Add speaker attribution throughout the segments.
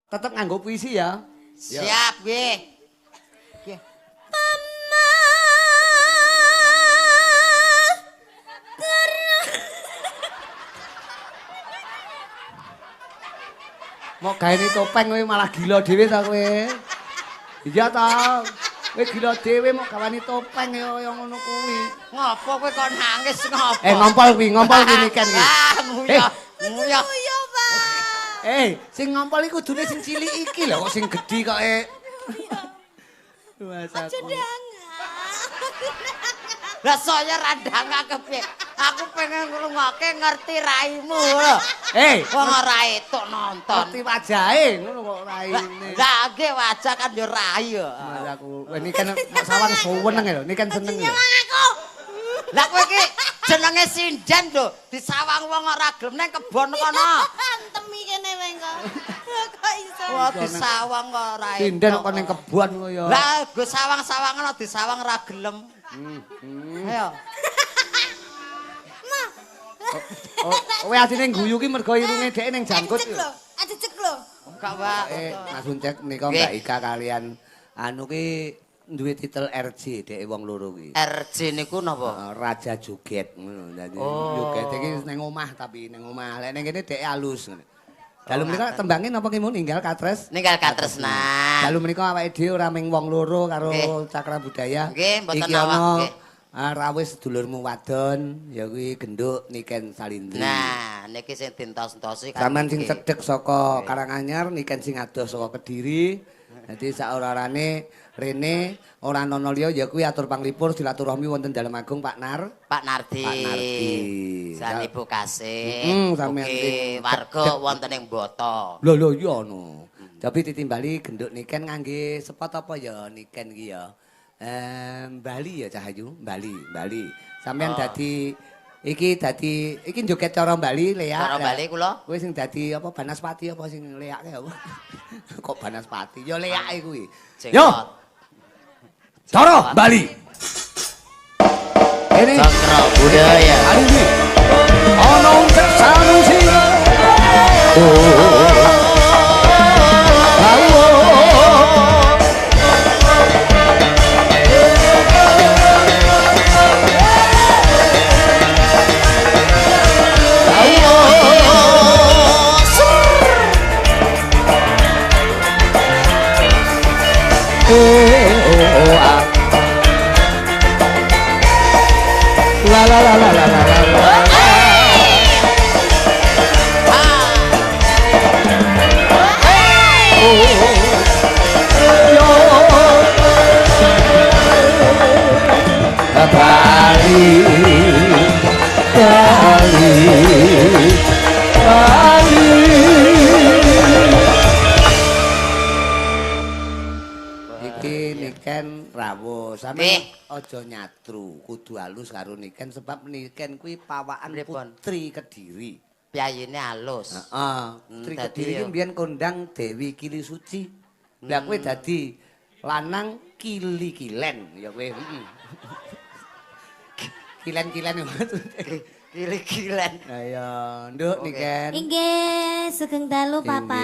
Speaker 1: Tetep nganggo puisi ya.
Speaker 2: Siap, nggih. Nggih.
Speaker 1: Mau gawe topeng kowe malah gila dhewe ta kowe. Iya ta. Kowe gila dhewe mau gawani topeng ya ngono kuwi.
Speaker 2: Ngopo kowe kok nangis ngopo?
Speaker 1: Ngompol kuwi niken iki.
Speaker 2: Nguyah, nguyah.
Speaker 1: Sing ngompol iki kudune sing cilik iki lho kok sing gedhi kok Aja
Speaker 2: Lah saya randang kepiye? Aku pengen ngrungokke ngerti raimu lho. Wong ora etuk nonton.
Speaker 1: Ngerti wajahe ngono kok raine.
Speaker 2: Lah nggih wajah kan yo rai yo.
Speaker 1: Mas aku niken mok sawang seneng lho, niken seneng lho.
Speaker 2: Lah kowe iki jenenge sinden lho, disawang wong ora gelem nang kebon kono.
Speaker 3: Antemi kene wae kok. Kok iso.
Speaker 2: Wah disawang kok ora etuk.
Speaker 1: Sinden kok ning kebon kok ya.
Speaker 2: Lah go sawang-sawangan disawang ora gelem. Ayo.
Speaker 1: Kowe asine guyu ki mergo irunge dhek ning jangkut.
Speaker 3: Ada cek lho.
Speaker 2: Gak wae.
Speaker 1: Mas Uncek nika Mbak Ika kalian anu ki duwe titel RJ dhek wong loro ki.
Speaker 2: RJ niku napa?
Speaker 1: Raja joget ngono. Dadi joget iki ning omah tapi ning omah. Lek ning kene dhek alus ngono. Dalu menika tembangin napa ki mun ninggal katres?
Speaker 2: Ninggal katresnan.
Speaker 1: Dalu menika awake dhewe ora ming wong loro karo Cakra Budaya.
Speaker 2: Nggih, mboten
Speaker 1: Iki
Speaker 2: awak
Speaker 1: ana
Speaker 2: nggih.
Speaker 1: rawis sedulurmu wadon ya kuwi genduk Niken Salindri.
Speaker 2: Nah, niki sing dintos-entosi kan.
Speaker 1: Saman sing cedhek saka Karanganyar, Niken sing adoh saka Kediri. Dadi saorarane rene ora ana liya ya kuwi atur panglipur silaturahmi wonten Dalem Agung Pak Nar.
Speaker 2: Pak Nardi.
Speaker 1: Pak Nardi.
Speaker 2: San Ibu Kasih.
Speaker 1: Sampeyan
Speaker 2: Ugi warga wonten ing Boto.
Speaker 1: Lho iya no. Tapi ditimbali genduk Niken ngangge spot apa ya Niken ki ya? Bali ya Cahayu, Bali. Sampeyan dadi iki joget cara Bali Lea.
Speaker 2: Cara Bali kula.
Speaker 1: Kowe sing dadi apa Banaspati apa sing leake apa? Kok Banaspati? Ya leake kuwi. Yo. Cara Bali. Ini
Speaker 2: Cakra Budaya.
Speaker 1: ini. Ono Uncek Sanusi. La la la la la la la. Bali, Bali, Bali. Iki Niken rawuh, sampeyan aja nyatru, kudu halus karo Niken sebab Niken kuwi pawakan Putri Kediri.
Speaker 2: Piyayine alus.
Speaker 1: Heeh, Putri Kediri iki mbiyen kondang Dewi Kili Suci. Lah kowe dadi lanang kili-kilen ya kowe. Kilen-kilen maksudnya.
Speaker 2: Kili-kilen.
Speaker 1: Ayo, nduk Niken.
Speaker 3: Inggih, sugeng dalu Papa.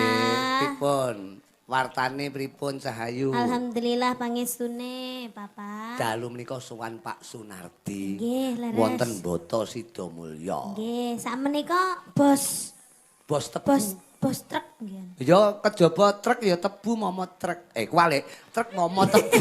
Speaker 1: Pripun? Wartane pripun Cahayu?
Speaker 3: Alhamdulillah pangestune Papa.
Speaker 1: Dalu menika sowan Pak Sunardi.
Speaker 3: Nggih, leres.
Speaker 1: Wonten Boto Sidomulya.
Speaker 3: Nggih, sakmenika bos
Speaker 1: Bos tebu.
Speaker 3: bos truk nggih.
Speaker 1: Ya kejaba truk ya tebu momot truk. Kualik, truk momot tebu.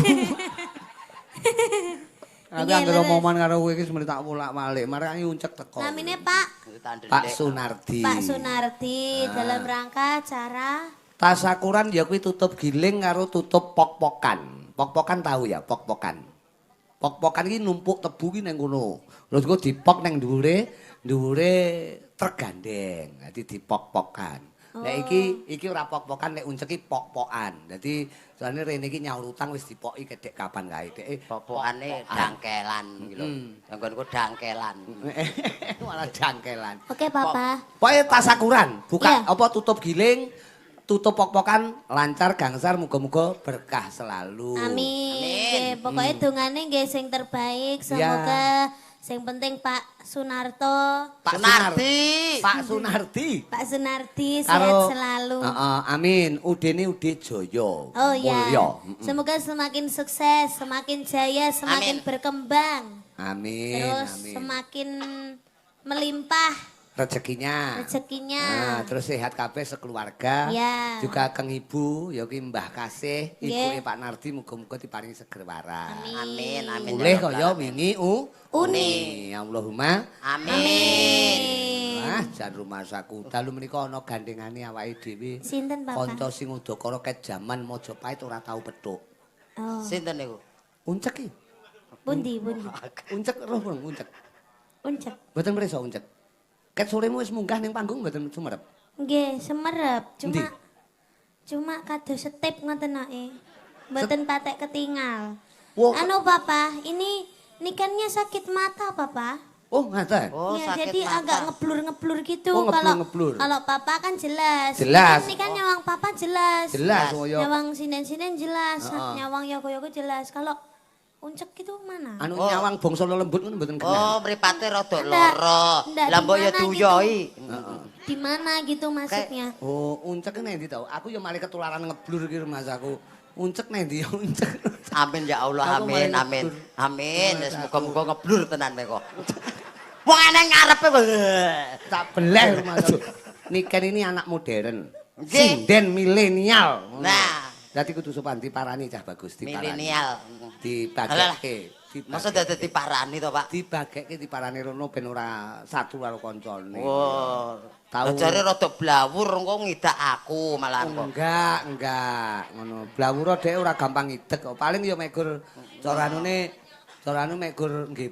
Speaker 1: Aku anggere omongan karo kowe iki semenit tak wolak-walik, marane uncek teko.
Speaker 3: Namine Pak
Speaker 1: Pak Sunardi.
Speaker 3: Pak Sunardi dalam rangka acara
Speaker 1: Tasakuran ya kuwi tutup giling karo tutup pok-pokan. Pok-pokan tahu ya, pok-pokan. Pok-pokan iki numpuk tebu ki ning kono. Terus kok dipok ning dhuwure truk gandeng. Dadi dipok-pokan. Nek iki ora pok-pokan, nek unceki pok-pokan. Dadi soalnya rene iki nyaur utang wis dipoki kedek kapan kae. Dek
Speaker 2: Pokokane dangkelan iki lho. Anggonku dangkelan.
Speaker 1: Malah jangkelan.
Speaker 3: Oke Papa.
Speaker 1: Pokoke tasakuran, buka
Speaker 3: Iya.
Speaker 1: apa tutup giling, tutup pok-pokan lancar gangsar muga-muga berkah selalu.
Speaker 3: Amin. Nggih, pokoknya dongane nggih sing terbaik.
Speaker 1: Ya.
Speaker 3: Semoga Sing penting Pak Sunarto,
Speaker 1: Pak
Speaker 2: Sunardi.
Speaker 1: Pak Sunardi.
Speaker 3: Pak Sunardi
Speaker 1: Karo-
Speaker 3: sehat selalu.
Speaker 1: Amin. Udene Ude Jaya.
Speaker 3: Oh ya,
Speaker 1: Mulya.
Speaker 3: semoga semakin sukses, semakin jaya, semakin
Speaker 2: Amin.
Speaker 3: berkembang.
Speaker 1: Amin.
Speaker 3: Terus
Speaker 1: Amin.
Speaker 3: semakin melimpah
Speaker 1: Rezekinya.
Speaker 3: rezekinya.
Speaker 1: Terus sehat kabeh sekeluarga.
Speaker 3: Ya.
Speaker 1: Juga keng ibu, ya ki Mbah Kasih, ibuke
Speaker 3: Nggih.
Speaker 1: Pak Nardi muga-muga diparingi seger waras.
Speaker 2: Amin, amin.
Speaker 1: Mulih
Speaker 2: ya Rabbal
Speaker 1: kaya
Speaker 2: alamin.
Speaker 1: wingi
Speaker 3: Uni.
Speaker 1: Allahumma
Speaker 2: Amin.
Speaker 1: jan rumah saku. Dalu menika ana gandengane awake dhewe.
Speaker 3: Sinten Bapak?
Speaker 1: Kanca sing udakara ket jaman Majapahit ora tau petuk.
Speaker 3: Oh,
Speaker 2: Sinten niku?
Speaker 1: Uncek iki.
Speaker 3: pundi.
Speaker 1: Uncek roh Bang, uncek.
Speaker 3: Uncek.
Speaker 1: Mboten preso uncek. Ket soremu wis munggah ning panggung mboten sumerep.
Speaker 3: Nggih, semerep.
Speaker 1: Endi?
Speaker 3: Cuma kados setip ngoten noe. Mboten patek ketinggal.
Speaker 1: Wo,
Speaker 3: Anu Papa, ini nikannya sakit mata Papa.
Speaker 1: oh ngaten.
Speaker 2: Oh,
Speaker 3: Ya,
Speaker 2: sakit
Speaker 3: jadi
Speaker 2: mata.
Speaker 3: agak ngeblur-ngeblur gitu.
Speaker 1: Oh,
Speaker 3: Kalau
Speaker 1: ngeblur-ngeblur.
Speaker 3: kalau Papa kan jelas.
Speaker 1: Jelas.
Speaker 3: Ini kan nyawang Papa jelas.
Speaker 1: Jelas oh ya.
Speaker 3: Nyawang sinen-sinen jelas.
Speaker 1: Heeh.
Speaker 3: Nyawang yogo-yogo jelas. Kalau uncek itu mana?
Speaker 1: Anu
Speaker 2: Oh.
Speaker 1: nyawang bangsa lembut ngono mboten kenal.
Speaker 2: Oh, mripate rada
Speaker 3: Ndak,
Speaker 2: lara.
Speaker 3: ndak,
Speaker 2: Lah mbok ya
Speaker 3: di mana
Speaker 2: duyoi.
Speaker 3: Di mana gitu maksudnya?
Speaker 1: Oh, uncek nang ndi to? Aku ya malah ketularan ngeblur iki Mas aku. Uncek nang ndi ya uncek.
Speaker 2: Amin ya Allah,
Speaker 1: Aku
Speaker 2: amin,
Speaker 1: malah
Speaker 2: amin.
Speaker 1: ngeblur.
Speaker 2: Amin.
Speaker 1: Mas
Speaker 2: Wis
Speaker 1: aku.
Speaker 2: muga-muga ngeblur tenan kowe kok. Wong ana ngarepe kok.
Speaker 1: Tak beleh Mas aku. Niken ini anak modern.
Speaker 2: Nggih.
Speaker 1: Sinden milenial.
Speaker 2: Nah.
Speaker 1: Dadi kudu sopan diparani cah bagus diparani.
Speaker 2: Milenial.
Speaker 1: Dibagekke.
Speaker 2: Masa dadi diparani to, Pak?
Speaker 1: Dibagekke diparani rono ben ora satu karo kancane.
Speaker 2: Oh.
Speaker 1: Tahu.
Speaker 2: Jare rada blawur engko ngidak aku malah kok.
Speaker 1: Enggak, ngono. Blawura dhek ora gampang ngidek kok. Paling ya megur carane megur nggih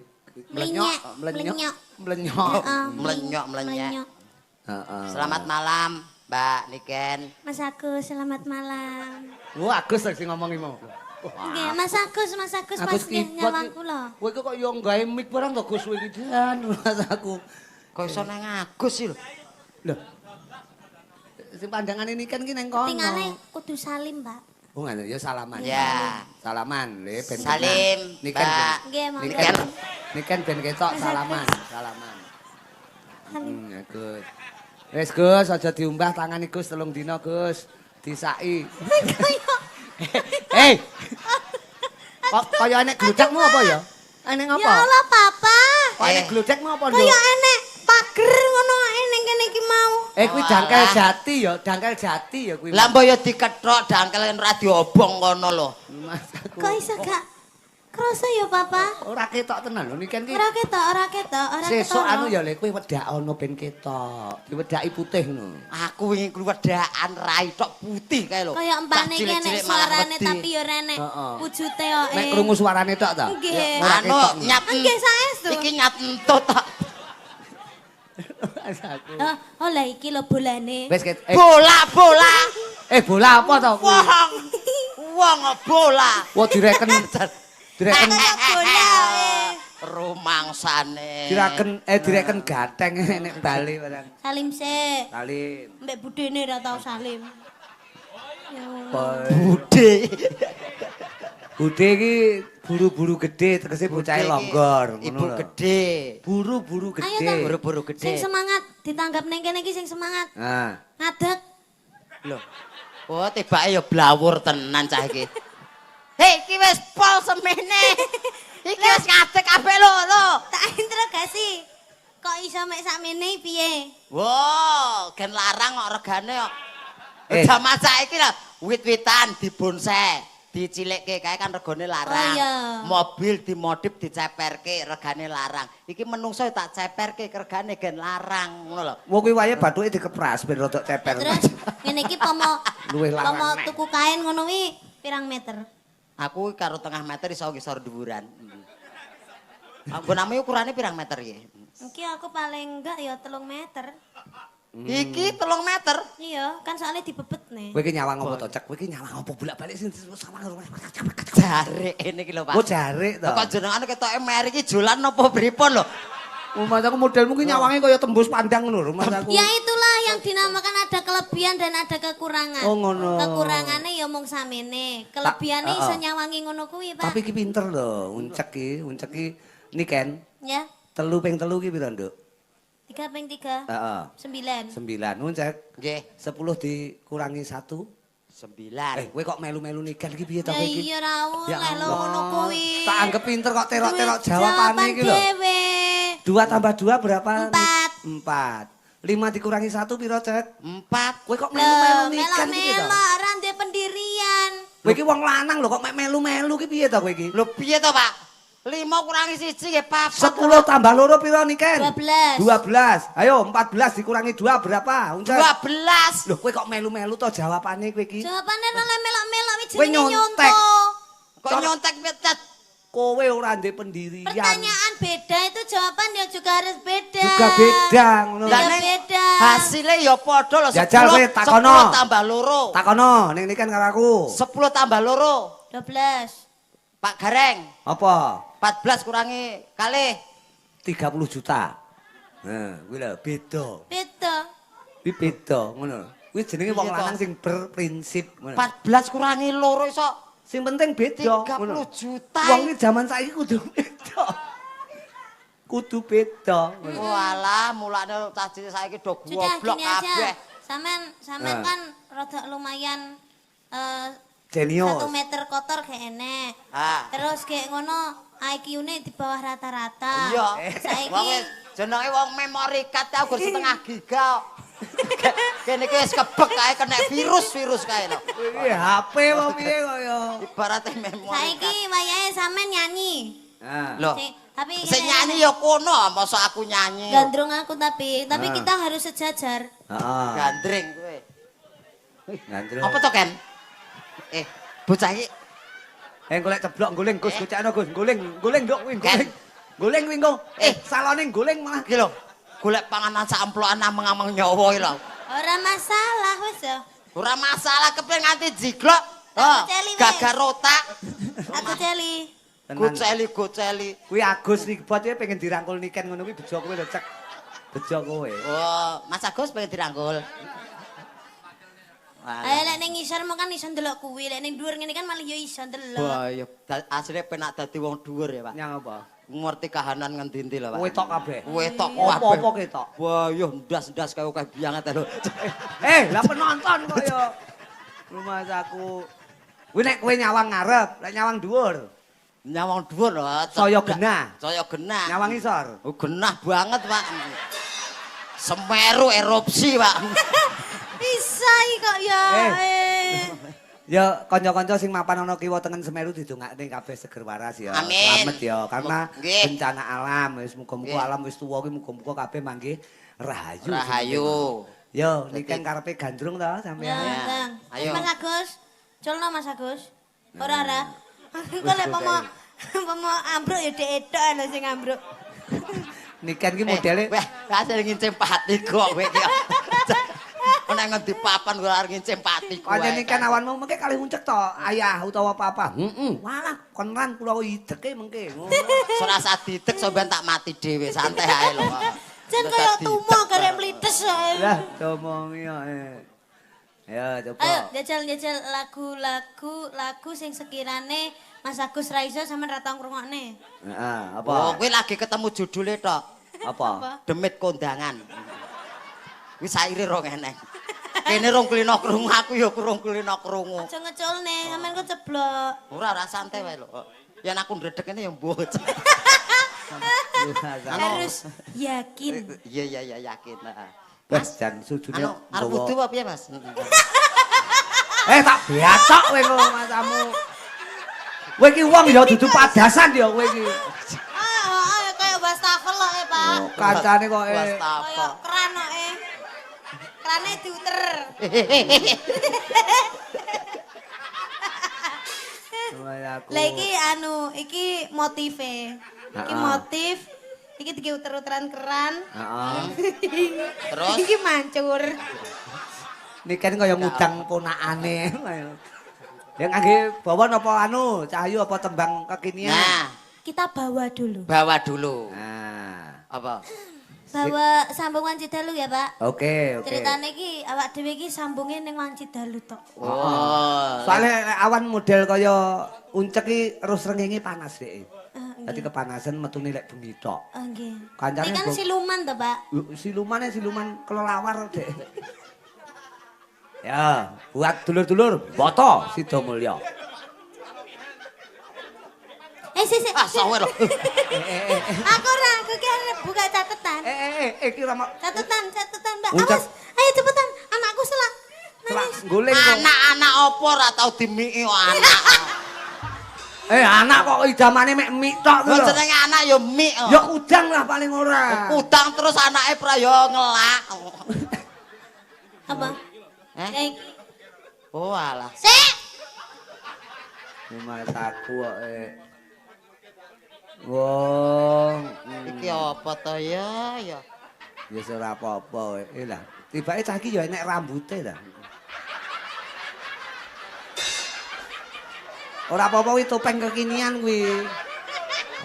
Speaker 1: mlenyok,
Speaker 3: Mlenyok.
Speaker 1: mlenyok.
Speaker 3: Heeh.
Speaker 2: Mlenyok, mlenyek.
Speaker 1: Heeh.
Speaker 2: Selamat malam, Mbak Niken.
Speaker 3: Mas Agus, selamat malam.
Speaker 1: Wah, Agus sing ngomong iki mau.
Speaker 3: Nggih, Mas Agus pas nggih nyawang kula.
Speaker 1: Kowe kok yo gawe mic barang to Gus kowe iki dan Mas aku.
Speaker 2: Kok iso nang Agus sih lho.
Speaker 1: Lho. Sing pandangane ini kan ki nang kono.
Speaker 3: Tingale kudu salim, Mbak.
Speaker 1: Oh, ngono ya salaman.
Speaker 2: Ya.
Speaker 1: Salaman, le ben.
Speaker 2: Salim,
Speaker 1: Niken.
Speaker 2: Mbak.
Speaker 3: Nggih, monggo.
Speaker 1: Niken. Niken ben ketok
Speaker 3: Mas
Speaker 1: salaman,
Speaker 3: Agus.
Speaker 1: salaman.
Speaker 3: Salim.
Speaker 1: Ya, Gus. Wis Gus, aja diumbah tangan Gus 3 dina, Gus. Disaki. Hei. Kok kaya enek gludakmu apa ya? Enek apa?
Speaker 3: Ya Allah, Papa.
Speaker 1: Kok enek gludakmu apa, Nduk?
Speaker 3: Kaya enek pager ngono ning kene iki mau.
Speaker 1: Kuwi dangkel jati ya, dangkel jati ya kuwi.
Speaker 2: Lah mbok ya dikethok dangkel ora diobong kono lho.
Speaker 1: Mas aku.
Speaker 3: Kok iso gak krasa ya, Papa?
Speaker 1: Ora ketok tenan lho niken ki.
Speaker 3: Ora ketok.
Speaker 1: Sesuk anu ya le kowe wedak ana ben ketok. Diwedaki putih ngono.
Speaker 2: Aku wingi kluwedakan rai tok putih kae lho.
Speaker 3: Kaya empane
Speaker 2: Tak
Speaker 3: iki enek
Speaker 2: cilik-cilik malah
Speaker 3: suarane
Speaker 2: wedi.
Speaker 3: tapi ya renek
Speaker 1: Heeh.
Speaker 3: wujute kok.
Speaker 1: Nek krungu suarane tok ta?
Speaker 3: Nggih.
Speaker 1: Ora
Speaker 2: Anu
Speaker 1: ketok.
Speaker 2: nyat.
Speaker 3: Nggih, saestu.
Speaker 2: Iki nyat entut tok.
Speaker 1: Mas aku.
Speaker 3: Oh, lah iki lho bolane.
Speaker 1: Wis ket.
Speaker 2: Bola.
Speaker 1: Bola apa to kuwi?
Speaker 2: Wong bola.
Speaker 1: Wah direken. Direken
Speaker 3: Bola.
Speaker 2: Rumangsane.
Speaker 1: direken gateng nek bali barang.
Speaker 3: Salim sik.
Speaker 1: Kali
Speaker 3: Mbek budene ra tau salim. Ya Allah.
Speaker 2: Budhe.
Speaker 1: Bude iki buru-buru gede tegese bocahe longgor
Speaker 2: Ibu
Speaker 1: ngono lho.
Speaker 2: gede.
Speaker 1: Buru-buru
Speaker 3: Ayo
Speaker 1: gede.
Speaker 3: ta.
Speaker 2: Buru-buru gede.
Speaker 3: Sing semangat ditanggap ning kene iki sing semangat.
Speaker 1: Nah,
Speaker 3: Ngadeg.
Speaker 2: Lho. Oh, tibake ya blawur tenan cah iki. Hei, iki wis pol semene. Iki wis ngadeg kabeh lho.
Speaker 3: Tak interogasi. Kok iso mek sakmene piye?
Speaker 2: Wow, gen larang kok regane kok.
Speaker 1: Eh.
Speaker 2: Jaman saiki lho, wit-witan dibonsai, dicilikke kae kan regane larang.
Speaker 3: Oh, iya.
Speaker 2: Mobil dimodif diceperke regane larang. Iki menungso tak ceperke regane gen larang ngono lho.
Speaker 1: wong kuwi wae bathuke dikepras ben rada ceper.
Speaker 3: Terus ngene iki pomo
Speaker 1: Luwih larang
Speaker 3: pomo
Speaker 1: nek.
Speaker 3: tuku kain ngono wi pirang meter?
Speaker 2: Aku karo tengah meter iso ngisor dhuwuran. Aku namanya ukurannya pirang meter ya?
Speaker 3: Iki aku paling enggak ya 3 meter.
Speaker 2: Iki 3 meter.
Speaker 3: Iya, kan soalnya dibebet nih.
Speaker 1: Kowe iki nyawang apa to, Cek? Kowe iki nyawang apa bolak-balik sing sawang.
Speaker 2: Jarik ini iki lho, Pak.
Speaker 1: Oh, jarik to.
Speaker 2: Kok jenengan ketoke meri iki jolan napa pripun lho?
Speaker 1: Mas aku modelmu ki nyawange kaya tembus pandang ngono lho, Mas aku.
Speaker 3: Ya itulah yang dinamakan ada kelebihan dan ada kekurangan.
Speaker 1: Oh, ngono.
Speaker 3: Kekurangannya ya mung samene, kelebihannya iso nyawangi ngono kuwi, Pak.
Speaker 1: Tapi iki pinter lho, uncek ki niken.
Speaker 3: Ya.
Speaker 1: Telu ping telu ki piro, Nduk?
Speaker 3: 3 ping 3.
Speaker 1: Heeh.
Speaker 3: 9.
Speaker 1: 9. Nuwun cek.
Speaker 2: Nggih,
Speaker 1: 10 dikurangi 1.
Speaker 2: 9.
Speaker 1: Kowe kok melu-melu nikan iki piye to
Speaker 3: Ya
Speaker 1: kowe iki?
Speaker 3: iya ra
Speaker 1: Ya
Speaker 3: oleh lho
Speaker 1: Allah.
Speaker 3: ngono kuwi.
Speaker 1: Tak anggap pinter kok terok-terok
Speaker 3: Duit
Speaker 1: jawabane iki lho.
Speaker 3: dhewe.
Speaker 1: 2 tambah 2 berapa?
Speaker 3: 4.
Speaker 1: 4. 5 dikurangi 1 piro, Cek?
Speaker 2: 4.
Speaker 1: Kowe kok
Speaker 3: Lho,
Speaker 1: melu-melu nikan iki to?
Speaker 3: melo-melo ora ndek pendirian.
Speaker 1: Kowe iki wong lanang lho kok mek melu-melu ki piye to kowe iki?
Speaker 2: Lho piye to, Pak? 5 kurangi 1 nggih 4.
Speaker 1: 10 tambah loro piro niken?
Speaker 3: 12.
Speaker 1: 12. Ayo 14 dikurangi 2 berapa? Uncet.
Speaker 2: 12.
Speaker 1: Loh kowe kok melu-melu to jawabane kowe iki?
Speaker 3: Jawabane ora melok-melok iki
Speaker 1: Kowe
Speaker 3: jenenge
Speaker 1: nyontek.
Speaker 3: nyonto.
Speaker 2: Kok nyontek petet?
Speaker 1: Kowe ora ndek pendirian.
Speaker 3: Pertanyaan beda itu jawaban ya juga harus beda.
Speaker 1: Juga beda ngono.
Speaker 3: Lah,
Speaker 2: Ning
Speaker 3: beda.
Speaker 2: Hasilnya ya padha lho.
Speaker 1: Jajal kowe takono.
Speaker 2: 10 tambah loro.
Speaker 1: Takono ning niken karo aku.
Speaker 2: 10 tambah loro.
Speaker 3: 12.
Speaker 2: Pak Gareng.
Speaker 1: Apa?
Speaker 2: 14 kurangi kalih
Speaker 1: 30 juta. Nah, kuwi lho beda.
Speaker 3: Beda.
Speaker 1: Kuwi beda ngono. Kuwi jenenge wong
Speaker 2: Iya,
Speaker 1: lanang
Speaker 2: toh.
Speaker 1: sing berprinsip ngono.
Speaker 2: 14 kurangi loro iso
Speaker 1: Sing penting beda
Speaker 2: 30 juta.
Speaker 1: Wong iki jaman saiki kudu beda. Kudu beda ngono.
Speaker 2: Walah, mulane caci saiki do
Speaker 3: Sudah
Speaker 2: goblok
Speaker 3: gini aja.
Speaker 2: kabeh.
Speaker 3: Sampean
Speaker 1: Nah.
Speaker 3: kan rada lumayan
Speaker 1: Jenius.
Speaker 3: 1 meter kotor kayak enek.
Speaker 2: Ah.
Speaker 3: Terus kayak ngono IQ-ne di bawah rata-rata.
Speaker 2: Iya.
Speaker 3: Saiki
Speaker 2: Wong wis jenenge wong memori card aku setengah giga. Kene iki wis kebek kae kena virus kae lho.
Speaker 1: Iki HP apa piye kaya.
Speaker 2: Ibaratnya memori
Speaker 3: saiki wayahe sampean nyanyi.
Speaker 1: Nah.
Speaker 2: Loh.
Speaker 3: Tapi
Speaker 2: Sing nyanyi ya kono, masa aku nyanyi.
Speaker 3: gandrung aku tapi
Speaker 1: Ah.
Speaker 3: kita harus sejajar.
Speaker 1: Heeh.
Speaker 2: Gandring kowe.
Speaker 1: Gandrung.
Speaker 2: Apa to, Ken? Bocah iki
Speaker 1: Golek ceblok guling Gus, gocekno Gus. Guling nduk kuwi
Speaker 2: Ken.
Speaker 1: guling. Guling kuwi engko. Salone guling malah.
Speaker 2: iki lho, golek panganan sak amplokan ameng-ameng nyawa iki lho.
Speaker 3: Ora masalah wis ya.
Speaker 2: Ora masalah kepen nganti jiglok.
Speaker 3: Aku celi, weh.
Speaker 2: Gagar otak.
Speaker 3: Aku celi.
Speaker 1: Tenan.
Speaker 2: Goceli.
Speaker 1: Kuwi Agus iki bot pengen dirangkul niken ngono kuwi bejo kowe lho cek. Bejo kowe.
Speaker 2: Oh, Mas Agus pengen dirangkul.
Speaker 3: Ayo lek ning ngisor mau kan iso ndelok kuwi, lek ning dhuwur ngene kan malah yo iso ndelok.
Speaker 2: Wah, ya asline penak dadi wong dhuwur ya, Pak.
Speaker 1: Nyang apa?
Speaker 2: Ngerti kahanan ngendi-endi lho, Pak.
Speaker 1: Wetok kabeh.
Speaker 2: Wetok
Speaker 1: Apa-apa ketok.
Speaker 2: Wah, yo ndas-ndas kaya akeh bianget lho.
Speaker 1: Lah penonton kok ya. Rumah saku. Kuwi nek kowe nyawang ngarep, lek nyawang dhuwur.
Speaker 2: Nyawang dhuwur lho.
Speaker 1: Saya genah.
Speaker 2: Saya genah.
Speaker 1: Nyawang isor.
Speaker 2: Oh, genah banget, Pak. Semeru erupsi, Pak.
Speaker 3: Bisa kok ya.
Speaker 1: Ya kanca-kanca sing mapan ana kiwa tengen Semeru didongakne kabeh seger waras ya.
Speaker 2: Amin.
Speaker 1: Slamet ya karena
Speaker 2: Nggih.
Speaker 1: bencana alam wis muga-muga
Speaker 2: Nggih.
Speaker 1: alam wis tuwa ki muga-muga kabeh mangke rahayu.
Speaker 2: Rahayu.
Speaker 1: Yo
Speaker 2: Dadi-
Speaker 1: niken karepe gandrung to
Speaker 3: Ya,
Speaker 1: sampean.
Speaker 3: Bang.
Speaker 2: Ayo.
Speaker 3: Mas Agus. Culno Mas Agus. Ora. Kok lek pomo ambruk ya dek etok lho sing ambruk.
Speaker 1: Niken ki modele
Speaker 2: Wah, kasih ngincim pati kok kowe iki. Nek ngendi papan gue arep ngincim pati kowe.
Speaker 1: Kaya niken awanmu mengke kalih uncek to ayah utawa papa. Walah koneran kula ideke mengke.
Speaker 2: Ora usah didek sampean tak mati dhewe, santai ae lho.
Speaker 3: Jan kaya tumo karep mlites ae.
Speaker 1: Lah comongi ya. Ya coba.
Speaker 3: Ayo jajal lagu sing sekirane Mas Agus ra iso sampean ra tau ngrungokne.
Speaker 1: Heeh,
Speaker 2: Oh,
Speaker 1: apa?
Speaker 2: kowe lagi ketemu judule tok.
Speaker 1: Apa?
Speaker 2: Demit kondangan. Wis saire rong eneng. Kene rong kulino krungu, aku ya kurung kulino krungu.
Speaker 3: Aja ngeculne, sampean kok ceblok.
Speaker 2: Ora santai wae lho. Yen aku ndredeg kene ya mbok.
Speaker 3: Harus yakin.
Speaker 2: Iya yakin.
Speaker 1: Mas jan sujune
Speaker 2: Anu, arep wudu apa piye, Mas?
Speaker 1: tak biacok kowe kok masamu. Kowe iki wong ya dudu padasan ya kowe iki.
Speaker 3: Ayo kaya wastafel kok Pak.
Speaker 1: Kancane kok
Speaker 3: Kaya keran kok Kerane diuter. Lah iki motive. Iki motif. Iki diuter-uteran keran.
Speaker 1: Heeh.
Speaker 2: Terus?
Speaker 3: Iki mancur.
Speaker 1: Niken kaya ngudang ponakane. Ya ngangge bawa napa cahayu apa tembang kekinian?
Speaker 2: Nah,
Speaker 3: Kita bawa dulu.
Speaker 2: bawa dulu.
Speaker 1: Nah.
Speaker 2: Apa?
Speaker 3: Bawa sambung Wanci Dalu ya, Pak.
Speaker 1: Oke.
Speaker 3: Ceritane iki awak dhewe iki sambunge ning Wanci Dalu tok.
Speaker 2: Oh.
Speaker 1: Soale awan model kaya uncek iki terus rengenge panas dhek. Dadi kepanasan metune lek bengi tok.
Speaker 3: Oh nggih.
Speaker 1: Kancane
Speaker 3: Ini kan siluman to, Pak.
Speaker 1: Siluman kelelawar, Dek. Ya, buat dulur-dulur, boto Sida Mulya.
Speaker 3: Sik.
Speaker 2: Ah, sawer.
Speaker 3: Aku ki arep buka catatan.
Speaker 1: Iki ra
Speaker 3: Catatan, Mbak.
Speaker 1: Ucap.
Speaker 3: Awas, ayo cepetan. Anakku selak. Nangis.
Speaker 1: Guling kok.
Speaker 2: Anak-anak opo ora tau dimiki kok anak.
Speaker 1: Anak kok idamane mek mik tok
Speaker 2: Lho
Speaker 1: lho.
Speaker 2: jenenge anak ya mik.
Speaker 1: Ya udang lah paling ora.
Speaker 2: Udang terus anake prayo ngelak.
Speaker 3: Apa?
Speaker 2: Eh? Oh alah.
Speaker 3: Sik.
Speaker 1: Mataku kok Wong,
Speaker 2: Iki apa to ya?
Speaker 1: ya ora apa-apa lah. Tibake cah iki ya enek rambute ta. Ora apa-apa kuwi topeng kekinian kuwi.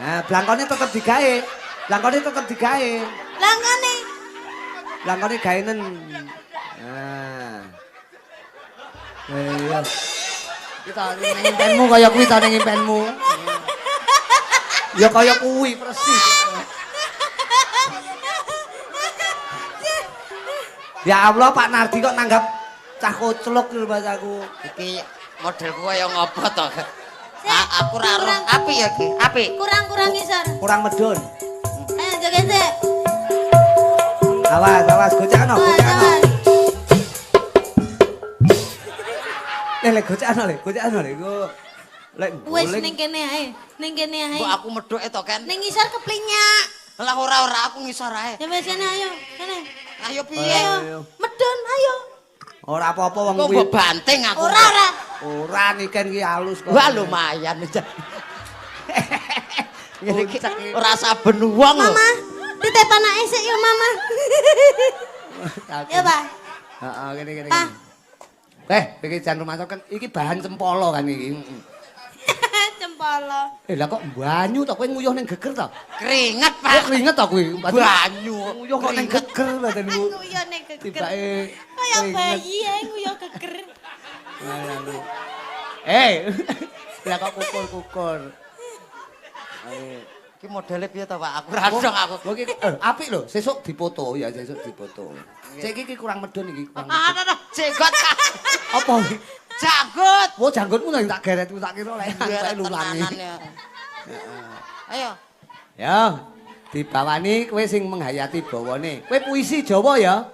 Speaker 1: Nah, blangkone tetep digawe. Blangkone gaenen. Nah. Iya. Kita ning impenmu kaya kuwi ta ning impenmu. Ya kaya kuwi persis. Ya Allah Pak Nardi kok nanggap cah koclok lho Mas aku.
Speaker 2: Iki modelku kaya ngopo to? Aku ora ero apik ya iki, apik.
Speaker 3: Kurang ngisor.
Speaker 1: Kurang medun.
Speaker 3: Ayo joget sik.
Speaker 1: Awas gocekno. Lek gocekno lek. Lek
Speaker 3: Wis ning kene ae.
Speaker 2: Kok aku medhoke to, Ken?
Speaker 3: Ning ngisor keplinyak.
Speaker 2: Lah ora aku ngisor ae.
Speaker 3: Ya wis kene ayo. Kene.
Speaker 2: Ayo piye?
Speaker 3: Medun ayo.
Speaker 1: Ora apa-apa wong
Speaker 2: Kok
Speaker 1: kuwi.
Speaker 2: mbok banting aku.
Speaker 3: Ora.
Speaker 1: Ora niken ki halus kok.
Speaker 2: Wah lumayan. Ngene iki ora saben wong lho.
Speaker 3: Mama, titip anake sik ya Mama. Ya, Pak.
Speaker 1: Heeh, kene.
Speaker 3: Pak.
Speaker 1: Iki jan rumah kan iki bahan cempala kan iki.
Speaker 3: Cempala.
Speaker 1: Lah kok banyu to kowe nguyuh ning geger to?
Speaker 2: Keringet,
Speaker 1: Kok
Speaker 2: Pak.
Speaker 1: keringet to kuwi?
Speaker 2: Banyu.
Speaker 1: Nguyuh kok ning geger badan ku.
Speaker 3: Nguyuh ning geger.
Speaker 1: Tibake
Speaker 3: Kaya bayi ae nguyuh geger.
Speaker 1: Lah kok kukur-kukur.
Speaker 2: Iki modele piye to, Pak? Aku ra dong aku.
Speaker 1: Kok iki apik lho, sesuk dipoto ya, sesuk dipoto. Cek iki kurang medun iki, kurang.
Speaker 2: Aduh, jenggot.
Speaker 1: Apa?
Speaker 2: Janggut.
Speaker 1: Wo janggutmu lho tak geret tak kira lek sampe lulangi.
Speaker 2: Ayo.
Speaker 1: Ya, dibawani kowe sing menghayati bawane. Kowe puisi Jawa ya?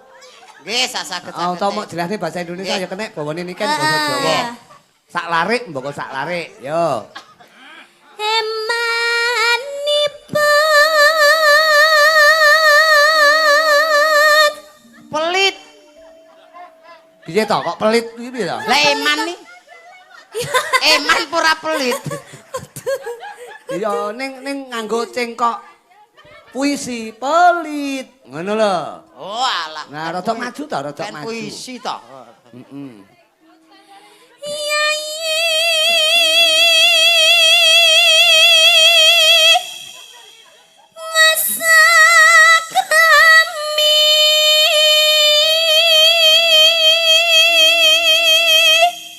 Speaker 2: Nggih, saged-saged.
Speaker 1: Oh, tau mau jelasne bahasa Indonesia ya kenek bawane niki kan basa Jawa. Sak larik mboko sak larik. Yo.
Speaker 3: Emanipun
Speaker 2: Pelit.
Speaker 1: Piye to kok pelit iki piye to?
Speaker 2: Lah eman nih. Eman pura pelit.
Speaker 1: Iya ning nganggo cengkok puisi pelit. Ngono lho.
Speaker 2: Oh alah.
Speaker 1: Nah, rada maju to, rada
Speaker 2: Kan
Speaker 1: maju.
Speaker 2: puisi to.
Speaker 1: Heeh.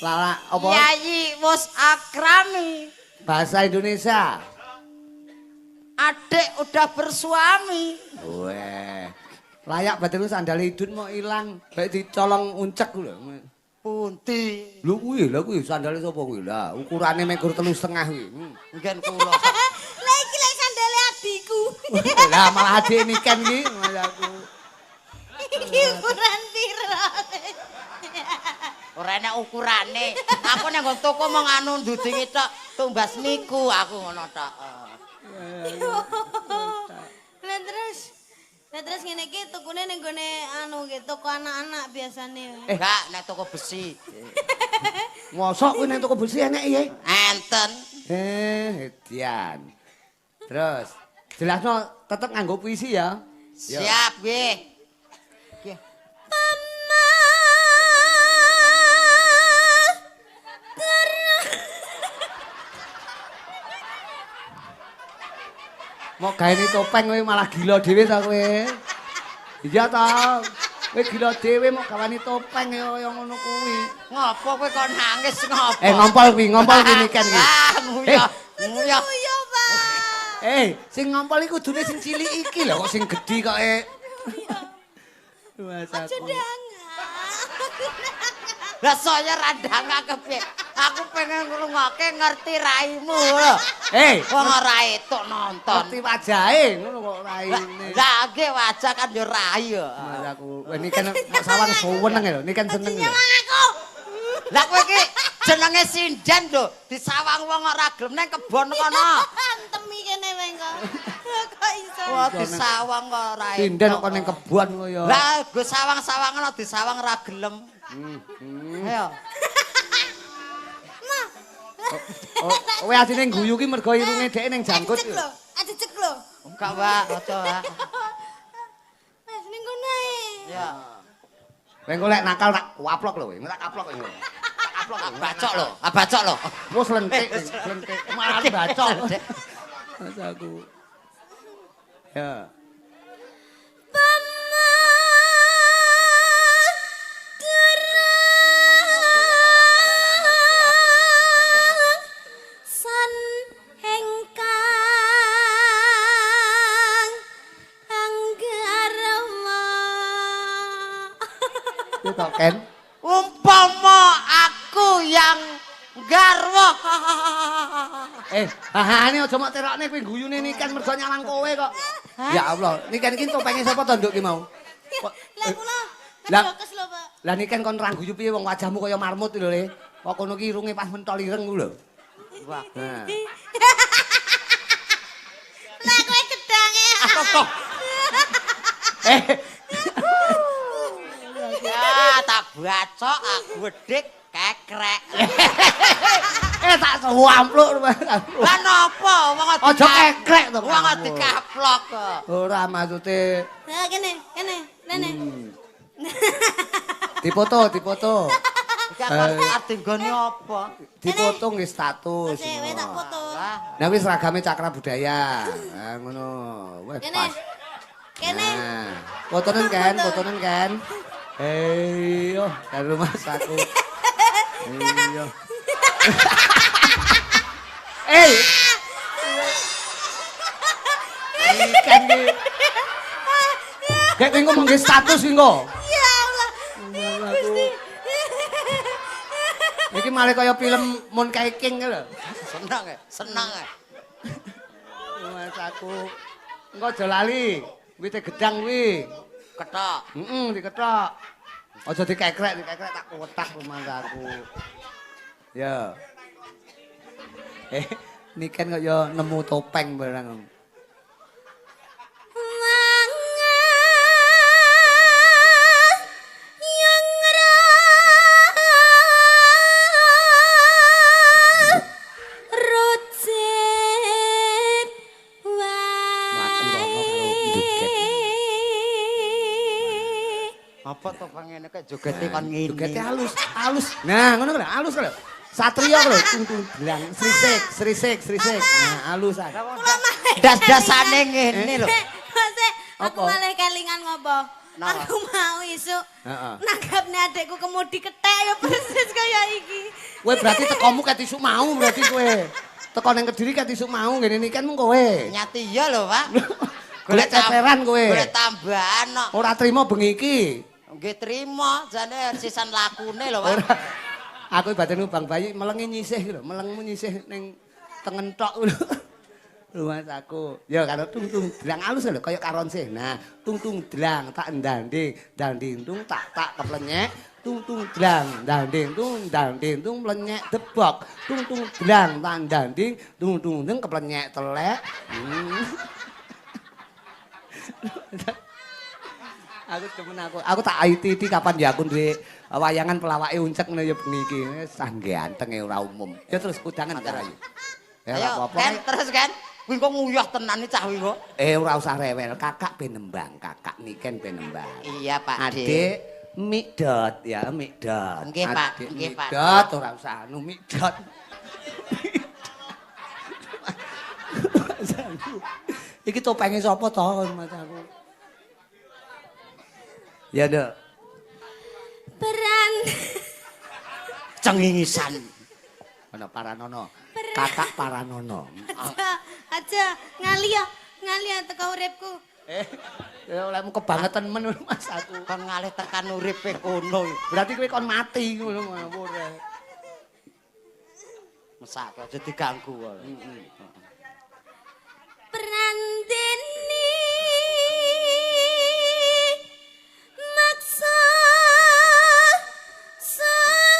Speaker 1: Lala apa?
Speaker 2: Yayi wis akrami.
Speaker 1: Bahasa Indonesia.
Speaker 2: Adik udah bersuami.
Speaker 1: Weh. Layak batin sandal hidun mau ilang, baik dicolong uncek lho.
Speaker 2: Punti.
Speaker 1: Lho kuwi lha kuwi sandale sapa kuwi? Lah ukurane mekur 3,5 kuwi.
Speaker 2: Ngen kula.
Speaker 3: Lah iki lek sandale adikku.
Speaker 1: Lah malah adik niken iki aku.
Speaker 3: Iki ukuran piro?
Speaker 2: Ora enak ukurane. Aku nang nggon toko mau nganu ndudingi tok tumbas niku aku ngono tok.
Speaker 3: Lah terus ngene iki tukune ning gone anu iki toko anak-anak biasane.
Speaker 2: Enggak nek toko besi.
Speaker 1: Mosok kuwi nang toko besi enek ya?
Speaker 2: Enten.
Speaker 1: Hedian. Terus jelasno tetep nganggo puisi ya.
Speaker 2: Siap nggih. Nggih.
Speaker 1: Mau gaene topeng kowe malah gila dhewe ta kowe. Iya ta. Kowe gila dhewe mau gawani topeng kaya ngono kuwi.
Speaker 2: Ngopo kowe kok nangis ngopo?
Speaker 1: Ngompol kuwi niken iki.
Speaker 2: Nguyah. Nguyah.
Speaker 3: Nguyuh, Pak.
Speaker 1: Sing ngompol iku kudune sing cilik iki lho kok sing gedhi kok Mas
Speaker 3: Aja
Speaker 1: aku.
Speaker 3: ndang.
Speaker 2: Lah saya randang kepiye? Aku pengen ngrungokke ngerti raimu lho. Wong ora etuk nonton.
Speaker 1: Ngerti wajahe ngono kok raine.
Speaker 2: Lah nggih wajah kan yo rai yo.
Speaker 1: Mas aku. Wah niki kan sawang seneng lho, niki kan seneng lho.
Speaker 3: Aku.
Speaker 2: Lah kowe iki jenenge sinden lho, disawang wong ora gelem nang kebon kono.
Speaker 3: Antemi kene wae kok. Kok iso.
Speaker 2: Wah, disawang kok ora etuk.
Speaker 1: Sinden kok ning kebon kok ya.
Speaker 2: Lah go sawang-sawangan disawang ora gelem. Ayo.
Speaker 1: Kowe asine guyu ki mergo irunge dhek ning jangkut.
Speaker 3: Aja cek lho.
Speaker 2: Enggak, Pak, aja, Pak.
Speaker 3: Mas ning kono ae.
Speaker 2: Ya.
Speaker 1: Kowe engko lek nakal tak waplok lho, tak kaplok kowe. Tak kaplok
Speaker 2: Bacok lho, bacok lho.
Speaker 1: Wes lentik, malah bacok. Mas aku. Ya.
Speaker 3: San engkang anggarama.
Speaker 1: Yo tok Ken.
Speaker 2: Umpama aku yang garwa.
Speaker 1: Ini aja mok terokne kowe guyune nikan mergo nyalang kowe kok. Ya Allah, nikan iki topenge sapa to nduk ki mau?
Speaker 3: Lah kula
Speaker 1: Lah-
Speaker 3: kedokes lho, Pak.
Speaker 1: Lah nikan kon rang guyu piye wong wajahmu kaya marmut lho Le. Kok kono ki irunge pas mentol ireng ku lho.
Speaker 2: Wah.
Speaker 1: Nah.
Speaker 3: Lah kowe gedange.
Speaker 2: Kok ya tak bacok aku wedik kekrek.
Speaker 1: Tak suampluk.
Speaker 2: Lah napa wong
Speaker 1: Aja kekrek to.
Speaker 2: wong dikaplok kok.
Speaker 1: Ora maksude
Speaker 3: Lah kene, rene.
Speaker 1: dipoto.
Speaker 2: Iki arep nggone apa?
Speaker 1: Dipoto nggih status.
Speaker 3: Oke, kowe tak foto.
Speaker 2: Lah,
Speaker 1: Nah wis seragame cakra budaya. Nah ngono. Wes
Speaker 3: Kene.
Speaker 1: pas.
Speaker 3: Kene.
Speaker 1: Nah, fotonen kan? Yo, dari rumah aku. Yo. Ikan ki. Kayak ngomong nggih status ki kok.
Speaker 3: Ya Allah. Gusti.
Speaker 1: Iki malah kaya film Monkey King lho.
Speaker 2: seneng ya.
Speaker 1: Mas aku. Engko aja lali. Kuwi te gedang kuwi.
Speaker 2: Ketok.
Speaker 1: Diketok. Aja dikekrek tak kotak rumah aku. Ya. Niken kok ya nemu topeng barang.
Speaker 2: Apa to pengene kok jogete kon ngene.
Speaker 1: Jogete halus. Nah, ngono lho, halus lho. Satria lho, tung blang, srisik. Nah, halus ae.
Speaker 2: Das-dasane ngene lho.
Speaker 3: Aku malah kelingan ngopo?
Speaker 2: Napa?
Speaker 3: Aku mau isuk
Speaker 1: Heeh.
Speaker 3: nanggapne adekku kemudi kethek ya persis kaya iki.
Speaker 1: Kowe berarti tekomu ket isuk mau berarti kowe. Teko ning Kediri ket isuk mau ngene iki kan mung kowe.
Speaker 2: Nyati iya lho, Pak.
Speaker 1: Golek ceperan kowe.
Speaker 2: Golek tambahan kok.
Speaker 1: Ora trimo bengi iki.
Speaker 2: Nggih trima, jane sisan lakune lho, Pak.
Speaker 1: Ora. Aku badanku Bang Bayi melenge nyisih lho, melengmu nyisih ning tengen tok lho. Mas aku. Ya karo tung dlang alus lho kaya karon sih. Nah, tung dlang tak danding tung tak keplenyek. Tung dlang danding tung melenyek debok. Tung dlang tak danding tung keplenyek telek. Aku demen aku tak IT kapan ya aku duwe wayangan pelawake uncek ngene ya bengi iki. Sah ganteng ora umum. Ya terus kudangan cara ayo. Ya ora
Speaker 2: Ayo,
Speaker 1: apa-apa.
Speaker 2: kan terus kan. Kuwi kok nguyah tenan iki cah kuwi kok.
Speaker 1: Ora usah rewel, kakak ben nembang, kakak niken ben nembang.
Speaker 2: Iya, Pak.
Speaker 1: Adik Mikdot ya, Mikdot.
Speaker 2: Nggih, Pak.
Speaker 1: Adik
Speaker 2: Nggih, Pak.
Speaker 1: Mikdot ora usah anu Mikdot. Iki topenge sapa to, Mas aku? Ya, Dok.
Speaker 3: Peran
Speaker 2: Cengingisan.
Speaker 1: Ana Paranono. Kakak Paranono.
Speaker 3: Aja ngali ya teko uripku.
Speaker 1: Ya olehmu kebangetan men Mas aku.
Speaker 2: Kon ngalih tekan uripe kono.
Speaker 1: Berarti kowe kon mati ngono ngawur.
Speaker 2: Mesak aja diganggu wae.
Speaker 3: Prandeni maksa sekar.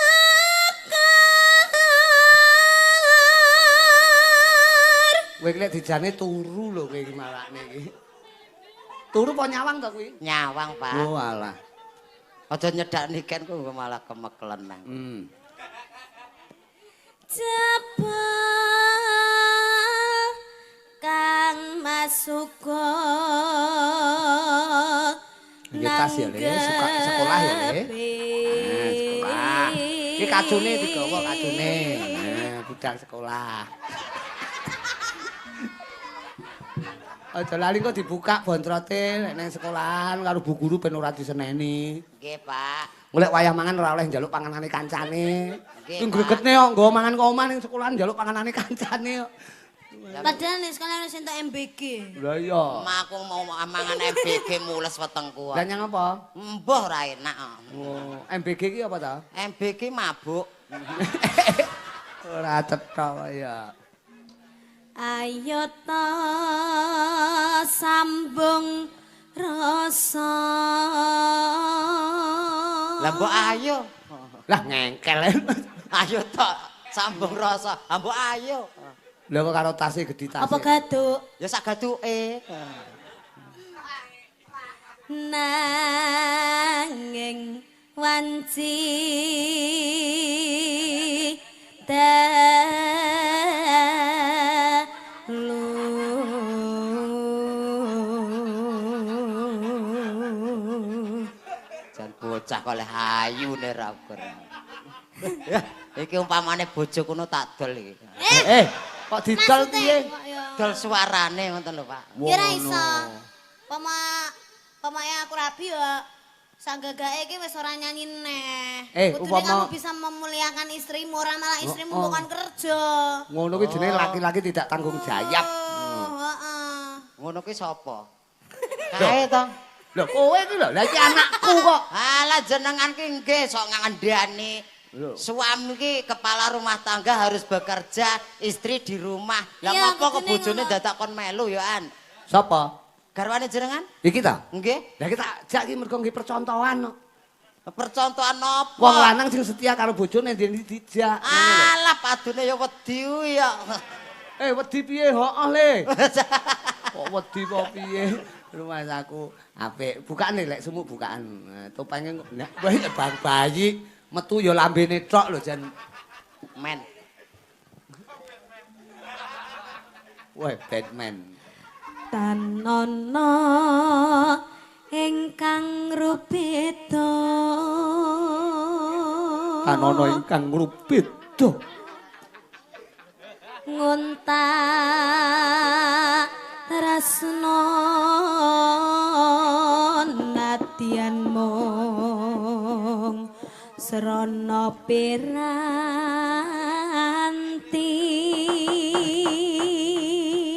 Speaker 1: Kowe lek dijane turu lho kowe iki malakne iki. Turu apa nyawang to kuwi?
Speaker 2: Nyawang, Pak.
Speaker 1: Oh alah.
Speaker 2: Aja nyedak niken ku malah kemekelen nang.
Speaker 3: Jebul kang masuka
Speaker 1: Tas ya Le, suka sekolah ya Le. Sekolah. Iki kacune digawa kacune. Budal sekolah. Aja lali kok dibuka bontrote nek nang sekolahan karo bu guru ben ora diseneni.
Speaker 2: Nggih, Pak.
Speaker 1: Golek wayah mangan ora oleh njaluk panganane kancane.
Speaker 2: Nggih,
Speaker 1: Ku gregetne kok nggawa mangan kok omah ning sekolahan njaluk panganane kancane kok.
Speaker 3: Padahal nih sekalian harus entuk MBG.
Speaker 1: Lah iya.
Speaker 2: Mak aku mau mangan MBG mules wetengku.
Speaker 1: Lah nyang apa?
Speaker 2: Mbah ora enak.
Speaker 1: Oh, MBG ki apa ta?
Speaker 2: MBG mabuk.
Speaker 1: Ora cetha ya.
Speaker 3: Ayo ta sambung rasa.
Speaker 2: Lah mbok ayo.
Speaker 1: Lah ngengkel.
Speaker 2: Ayo tok sambung rasa. Ah mbok ayo.
Speaker 1: Lah kok karo tase gedhi tase.
Speaker 3: Apa gaduk?
Speaker 2: Ya sak gaduke.
Speaker 3: Nanging wanci
Speaker 2: Jan bocah kok leh ayune ra ukur. Iki umpamane bojo kono tak dol iki.
Speaker 1: Kok didol piye?
Speaker 2: Dol suarane ngoten lho, Pak.
Speaker 3: Kira iso. Pamaya aku rabi ya. Sanggagae iki wis ora nyanyi neh. Kudune kamu bisa memuliakan istrimu, ora malah istrimu bukan kerja.
Speaker 1: Ngono kuwi jenenge laki-laki tidak tanggung jawab.
Speaker 3: Heeh.
Speaker 2: Ngono kuwi sapa? Kae to.
Speaker 1: Lho kowe iki lho, lah iki anakku kok.
Speaker 2: Alah jenengan ki nggih sok ngandani. Suami ki kepala rumah tangga harus bekerja, istri di rumah. Lah ngopo kok bojone dadak kon melu ya An?
Speaker 1: Sapa?
Speaker 2: Garwane jenengan?
Speaker 1: Iki ta?
Speaker 2: Nggih.
Speaker 1: Lah kita jak iki mergo nggih percontohan.
Speaker 2: Percontohan apa?
Speaker 1: Wong lanang sing setia karo bojone ndek dijak.
Speaker 2: Alah padune ya wedi ya.
Speaker 1: Wedi piye? Hooh Le. Kok wedi apa piye? Rumah aku apik. Bukaan lek sumuk bukaan. Topenge bang bayi metu ya lambene tok lho jan.
Speaker 2: Men.
Speaker 1: Wah, Batman.
Speaker 3: Tanana ingkang rupeda.
Speaker 1: Tanana ingkang rupeda.
Speaker 3: Nguntak tresna nadyan mung srana piranti.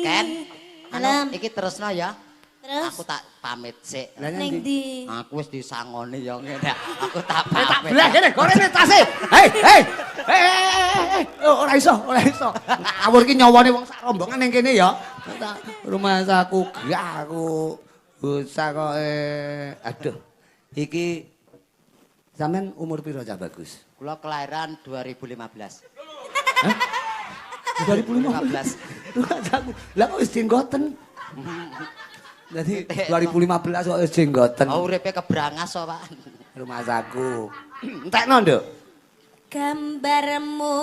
Speaker 2: Ken, anu iki terusno ya.
Speaker 3: Terus
Speaker 2: Aku tak pamit sik.
Speaker 3: ning ndi?
Speaker 2: Aku wis disangoni ya ngene. Aku tak
Speaker 1: Tak
Speaker 2: pamit.
Speaker 1: belah kene, gorene tase. Hei, hei. Ora iso, ora iso. Ngawur ki nyawane wong sak rombongan ning kene ya. Rumah saku gak aku. Usah kok aduh. Iki sampean umur piro Cak Bagus?
Speaker 2: Kula kelahiran 2015.
Speaker 1: 2015. Lah kok wis jenggoten. Jadi 2015 kok wis jenggoten.
Speaker 2: Oh uripe kebrangas kok, Pak.
Speaker 1: Rumah saku. Entekno, Nduk.
Speaker 3: Gambarmu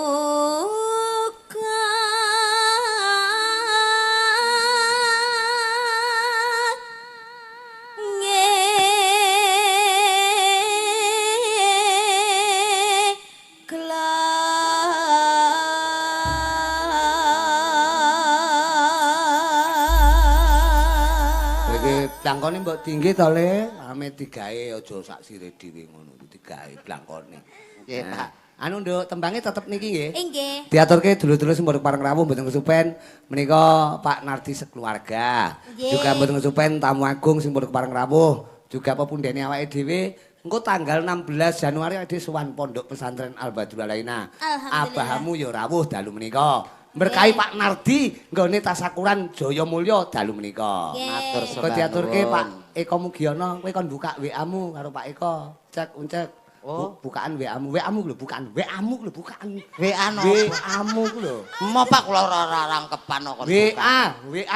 Speaker 1: Blangkone mbok tinggi to Le, ame digawe aja sak sire dhewe ngono, digawe blangkone.
Speaker 2: Nggih, Pak.
Speaker 1: Anu nduk tembange tetep niki nggih.
Speaker 3: Nggih.
Speaker 1: Diaturke dulur-dulur sing mboten pareng rawuh mboten kesupen menika Pak Nardi sekeluarga.
Speaker 3: Nggih.
Speaker 1: Juga mboten kesupen tamu agung sing mboten pareng rawuh. Juga pepundhene awake dhewe engko tanggal 16 Januari ade sowan Pondok Pesantren Al Badrul Alaina.
Speaker 3: Alhamdulillah.
Speaker 1: Abahamu ya rawuh dalu menika. Berkahi Pak Nardi nggone tasakuran Jaya Mulya dalu menika.
Speaker 2: Matur
Speaker 1: Kok
Speaker 2: sembah
Speaker 1: diaturke
Speaker 2: nuwun.
Speaker 1: Pak Eko Mugiono kowe kon buka WA-mu karo Pak Eko. Cek uncek.
Speaker 2: Oh.
Speaker 1: Bukaan WA-mu. WA-mu lho bukaan. WA-mu lho bukaan.
Speaker 2: WA no.
Speaker 1: WA-mu ku lho.
Speaker 2: Mau Pak kula ora rangkepan kok kon.
Speaker 1: WA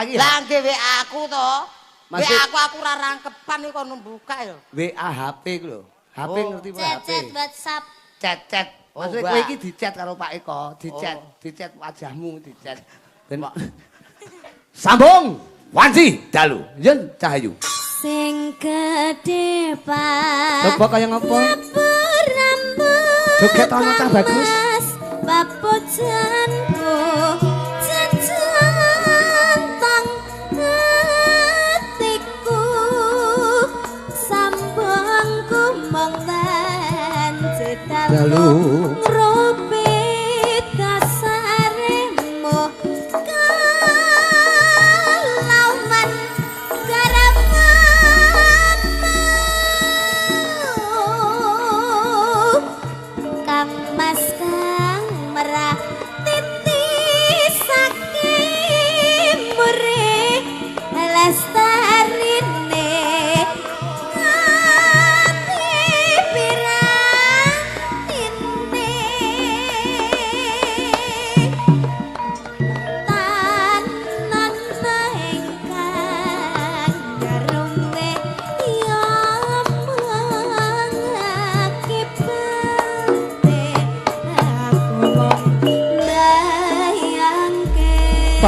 Speaker 1: iki.
Speaker 2: Lah nggih WA aku to.
Speaker 1: Maksud-
Speaker 2: WA aku ora rangkepan iki kon buka ya.
Speaker 1: WA HP ku lho. HP
Speaker 2: Oh.
Speaker 1: ngerti apa HP?
Speaker 3: Chat WhatsApp.
Speaker 1: Chat.
Speaker 2: Oh,
Speaker 1: Maksudnya
Speaker 2: Mbak.
Speaker 1: kowe iki dicat karo Pak Eko, dicat,
Speaker 2: Oh.
Speaker 1: dicat wajahmu, dicat. Ben Sambung. Wanci dalu. Yen Cahayu.
Speaker 3: Sing gedhe Pak.
Speaker 1: Coba kaya ngopo?
Speaker 3: Rambut.
Speaker 1: Joget ana cah bagus.
Speaker 3: Papujanku jejantang hatiku sambungku mongten
Speaker 1: Dalu.
Speaker 3: ngrobit kasaremu kalauman garamanmu Kang Mas Kang merah titisake mure lestarine ati pirang-ine tanan ingkang garune ya mangakibate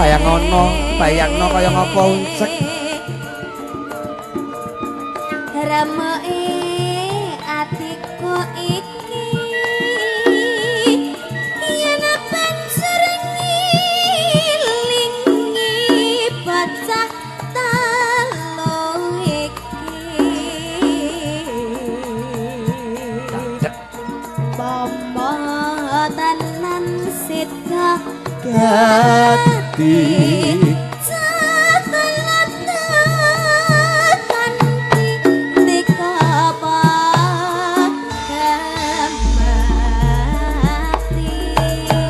Speaker 3: aku mong
Speaker 1: bayangno kaya ngapa unsek.
Speaker 3: Ramoe atiku iki yen banjur ngilingi bocah talo iki Mama tenan sida
Speaker 1: Gati.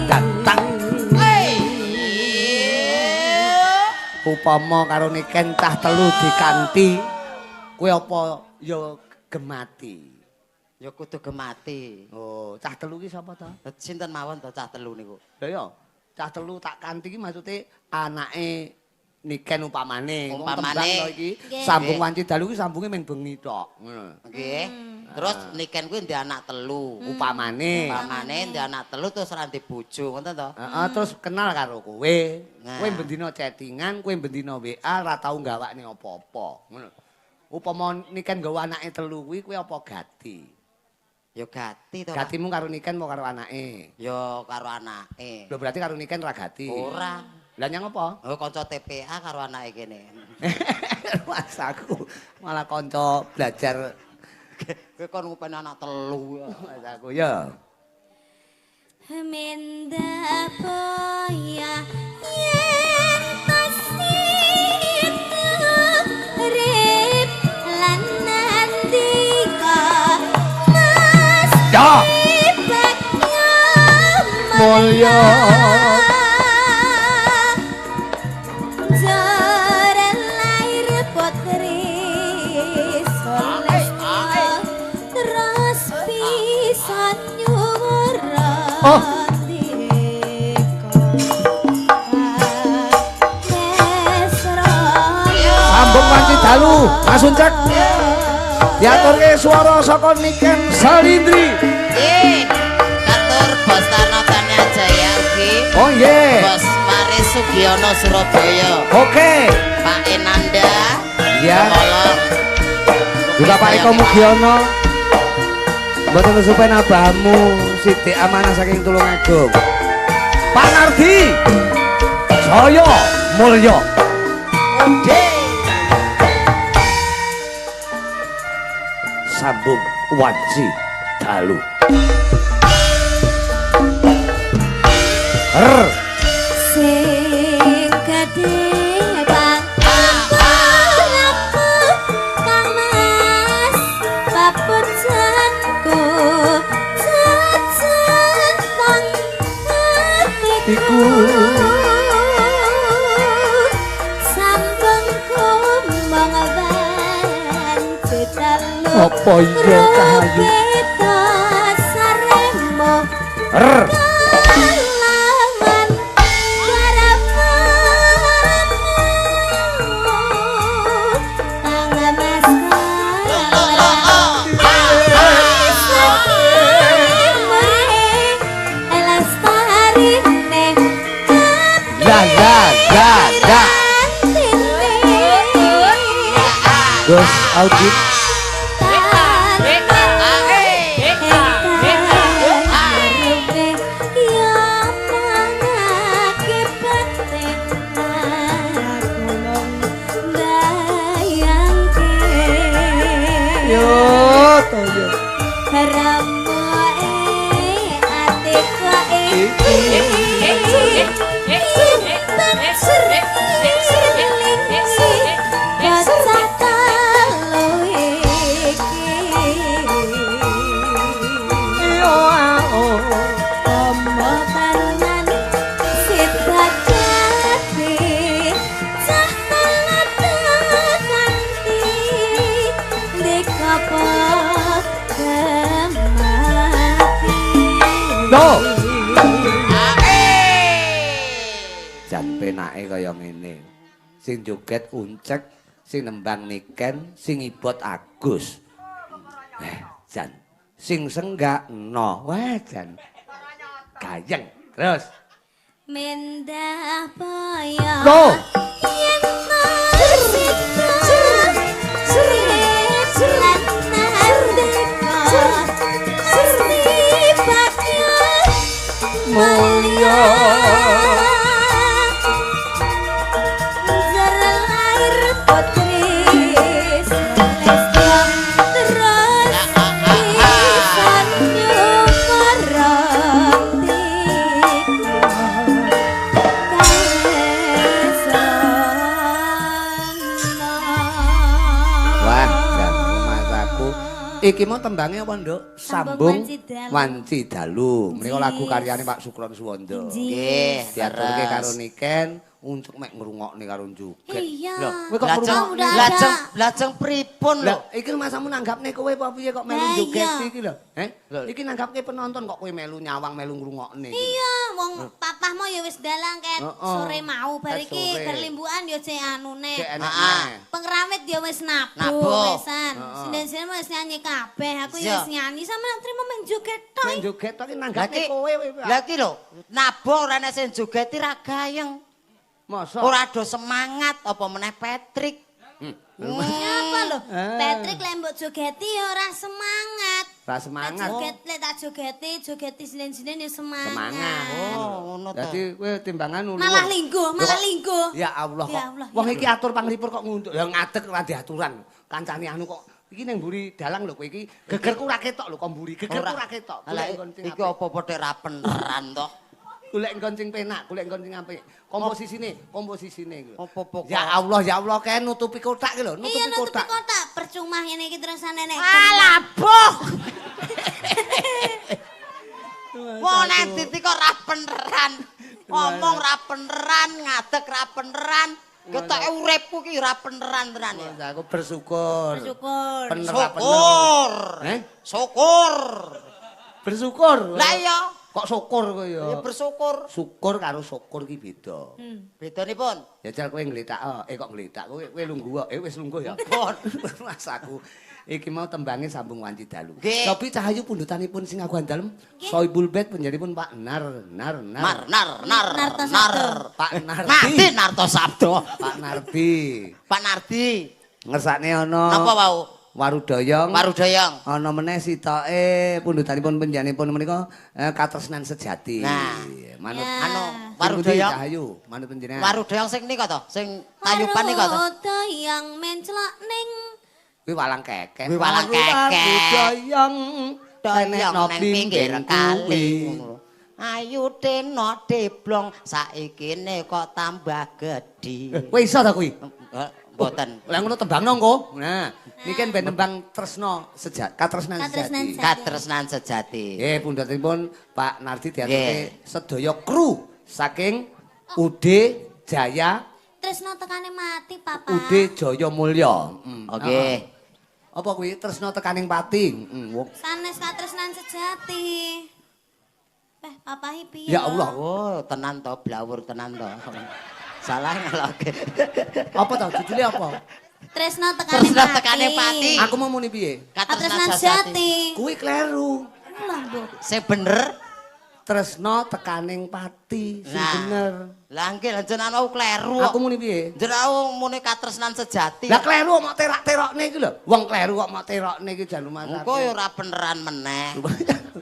Speaker 1: Datang. Upama karo niken cah telu dikanthi, kowe apa ya gemati?
Speaker 2: Ya kudu gemati.
Speaker 1: Oh, cah telu ki sapa ta?
Speaker 2: Sinten mawon to cah telu niku?
Speaker 1: Lah ya, cah telu tak kanthi ki maksude anake niken upamane. Wong
Speaker 2: Umpamane.
Speaker 1: tembang to iki
Speaker 3: Nggih.
Speaker 1: sambung wanci dalu ki sambunge mung bengi tok. Ngono.
Speaker 2: Nggih. Terus niken kuwi ndek anak telu.
Speaker 1: Upamane.
Speaker 2: Pamane ndek anak telu terus ora ndek bojo, ngoten to?
Speaker 1: Heeh, terus kenal karo kowe.
Speaker 2: Nah.
Speaker 1: Kowe bendina chattingan, kowe bendina WA, ora tau gawakne apa-apa. Ngono. Upama niken nggawa anake telu kuwi kowe apa gati?
Speaker 2: Ya gati to. Pak.
Speaker 1: Gatimu karo niken apa karo anake?
Speaker 2: Ya karo anake.
Speaker 1: Lho berarti karo niken ra gati.
Speaker 2: Ora.
Speaker 1: Lah nyang apa?
Speaker 2: Oh kanca TPA karo anake kene.
Speaker 1: Mas aku malah kanca belajar
Speaker 2: Kowe kon ngupen anak telu.
Speaker 1: Mas aku ya.
Speaker 3: Minda boya yen tasik rip lan nandika mas
Speaker 1: Ya.
Speaker 3: ibaknya
Speaker 1: Mulya.
Speaker 3: Jaran lair putri Solesta terus bisa nyuruh
Speaker 1: Oh. Sambung wanci dalu, Mas Uncek. Diaturke swara saka niken Salindri.
Speaker 2: Katur Bos Tanotanya Jaya ugi.
Speaker 1: Oh nggih.
Speaker 2: Bos Paris Sugiono Surabaya.
Speaker 1: Oke.
Speaker 2: Pak Enanda.
Speaker 1: Ya.
Speaker 2: Semolong.
Speaker 1: Juga Pak Eko Mugiono. Mboten kesupen abahmu Siti Amanah saking Tulungagung. Pak Nardi. Jaya Mulya.
Speaker 2: Ode.
Speaker 1: Sambung wanci dalu.
Speaker 3: Sing gedhe bang aku Kang Mas papujanku jajan nang atiku sambung kumbang banjetalu
Speaker 1: Apa iya Cahayu?
Speaker 3: Saremo
Speaker 1: Er. Gus Audit No. Jan penake kaya ngene. Sing joget Uncek, sing nembang Niken, sing ibot Agus. Jan. Sing senggak no. Wah, Jan. Gayeng. Terus.
Speaker 3: Mendah paya.
Speaker 1: Go.
Speaker 3: Yen marsita. Surat nandika. Sesipatnya mulia. Zerlair putri Celestia terus disanjung
Speaker 1: Wah, Jan masaku. Iki mau tembangnya apa, Nduk?
Speaker 3: Sambung
Speaker 1: Wanci Dalu. Menika lagu karyane Pak Sukron Suwondo.
Speaker 2: Nggih,
Speaker 1: Diaturke karo Niken untuk mek ngrungokne karo Joget.
Speaker 3: Iya.
Speaker 1: Lho, kowe kok
Speaker 2: Lajeng
Speaker 3: udah ada.
Speaker 2: lajeng pripun lho?
Speaker 1: Lah, iki masamu nanggapne kowe apa piye kok melu
Speaker 3: Lah,
Speaker 1: joget
Speaker 3: iya.
Speaker 1: iki lho? Iki nanggapke penonton kok kowe melu nyawang melu ngrungokne.
Speaker 3: Iya, wong papah mau ya wis dalang ket
Speaker 1: Heeh.
Speaker 3: sore mau bar
Speaker 1: Ket
Speaker 3: iki
Speaker 1: sore.
Speaker 3: kerlimbukan ya cek anune.
Speaker 1: Cek enek
Speaker 2: Heeh.
Speaker 1: meneh.
Speaker 3: Pengrawit ya wis
Speaker 2: Nabuh.
Speaker 3: nabuh wesan.
Speaker 1: Heeh.
Speaker 3: Sinden-sinden wis nyanyi kabeh. Aku
Speaker 2: Iya.
Speaker 3: ya wis nyanyi sama nak trimo men joget tok.
Speaker 1: Mek joget tok iki nanggapne
Speaker 2: Lagi
Speaker 1: kowe.
Speaker 2: lagi lho, nabung ora nek sing jogeti ra gayeng.
Speaker 1: Masa?
Speaker 2: Ora do semangat apa meneh Patrick.
Speaker 3: Apa lho?
Speaker 1: Ah.
Speaker 3: Patrick lek mbok jogeti ya ora semangat.
Speaker 1: Ra semangat.
Speaker 3: Lek tak jogeti sinden-sinden ya semangat.
Speaker 1: Semangat.
Speaker 2: Oh, ngono to.
Speaker 1: Dadi kowe timbangan ngono.
Speaker 3: Malah lingguh, malah lingguh.
Speaker 1: Ya Allah
Speaker 3: Ya
Speaker 1: kok.
Speaker 3: Allah,
Speaker 1: Wong
Speaker 3: ya
Speaker 1: iki atur panglipur kok nguntuk. Ya ngadeg ora diaturan. Kancane anu kok iki ning mburi dalang lho kowe iki. Gegerku ora ketok lho kok mburi. Gegerku ora ketok.
Speaker 2: Lah iki apa padha ra beneran to?
Speaker 1: Golek engkon sing penak, golek engkon sing apik. Komposisine iki lho.
Speaker 2: Apa-apa kok.
Speaker 1: Ya Allah, kae nutupi kotak iki lho,
Speaker 3: Iya
Speaker 1: nutupi
Speaker 3: nutupi
Speaker 1: kotak.
Speaker 3: kotak. Percuma ngene iki terusane nek.
Speaker 2: Alah, boh. Wong nek titi kok ra beneran. Ngomong ra beneran, ngadeg ra beneran. Ketoke uripku ki ra beneran tenan ya.
Speaker 1: Mas, aku bersyukur.
Speaker 3: Bersyukur.
Speaker 1: Bener apa
Speaker 2: Syukur. Syukur.
Speaker 1: Bersyukur.
Speaker 2: Lah iya,
Speaker 1: Kok syukur kowe ya?
Speaker 2: ya bersyukur.
Speaker 1: Syukur karo syukur ki beda.
Speaker 2: Bedanipun?
Speaker 1: Ya jal kowe ngletak, kok ngletak. Kowe lungguh kok. Wis lungguh ya.
Speaker 2: Pun.
Speaker 1: Mas aku. Iki mau tembangin sambung wanci dalu.
Speaker 2: Nggih.
Speaker 1: Tapi Cahayu pundutanipun sing aku andalem Soibul Bet penjaripun Pak Nar. Pak Nardi.
Speaker 2: Mati Narto Sabdo.
Speaker 1: Pak Nardi.
Speaker 2: Pak Nardi.
Speaker 1: Ngersakne ana
Speaker 2: Napa wau?
Speaker 1: Warudoyong.
Speaker 2: Warudoyong.
Speaker 1: Ana meneh sitoke pundutanipun penjanipun menika katresnan sejati.
Speaker 2: Nah.
Speaker 1: Manut
Speaker 3: Ya.
Speaker 2: Anu,
Speaker 1: Sing pundi,
Speaker 2: Warudoyong.
Speaker 1: Cahayu, manut panjenengan.
Speaker 2: Warudoyong sing nika to, sing tayupan nika to.
Speaker 3: Warudoyong mencelok ning
Speaker 1: Kuwi walang kekek.
Speaker 2: Kuwi walang kekek.
Speaker 1: Warudoyong
Speaker 2: Doyong nang pinggir kali. Ayu teno deblong saikine kok tambah gedhi.
Speaker 1: Kowe iso ta kuwi?
Speaker 2: Mboten.
Speaker 1: Lah ngono tembangno engko. Nah, niki ben nembang tresno katresnan sejati.
Speaker 2: Katresnan sejati.
Speaker 1: Nggih, pundhatipun Pak Nardi diaturke sedaya kru saking UD Jaya
Speaker 3: Tresno tekane mati, Papa.
Speaker 1: UD Jaya Mulya.
Speaker 2: Oke.
Speaker 1: Apa kuwi tresno tekaning pati?
Speaker 3: Sanes katresnan sejati. Papa piye?
Speaker 1: Ya Allah.
Speaker 2: Oh, tenan to blawur tenan to. Salah ngaloke.
Speaker 1: Apa ta judule apa?
Speaker 3: Tresno
Speaker 2: Tresno tekane pati.
Speaker 1: Aku mau muni piye?
Speaker 3: Katresnan sejati.
Speaker 1: Kuwi kleru.
Speaker 3: Lah, Bu.
Speaker 2: Sing bener.
Speaker 1: Tresno tekaning pati, sing
Speaker 2: Nah.
Speaker 1: bener.
Speaker 2: Lah nggih jenengan aku kleru.
Speaker 1: Aku muni piye?
Speaker 2: Jenengan aku muni katresnan sejati.
Speaker 1: Lah kleru kok mau terak-terokne iki lho. Wong kleru kok mau terokne iki jan rumah sakit.
Speaker 2: Engko ya ora beneran meneh.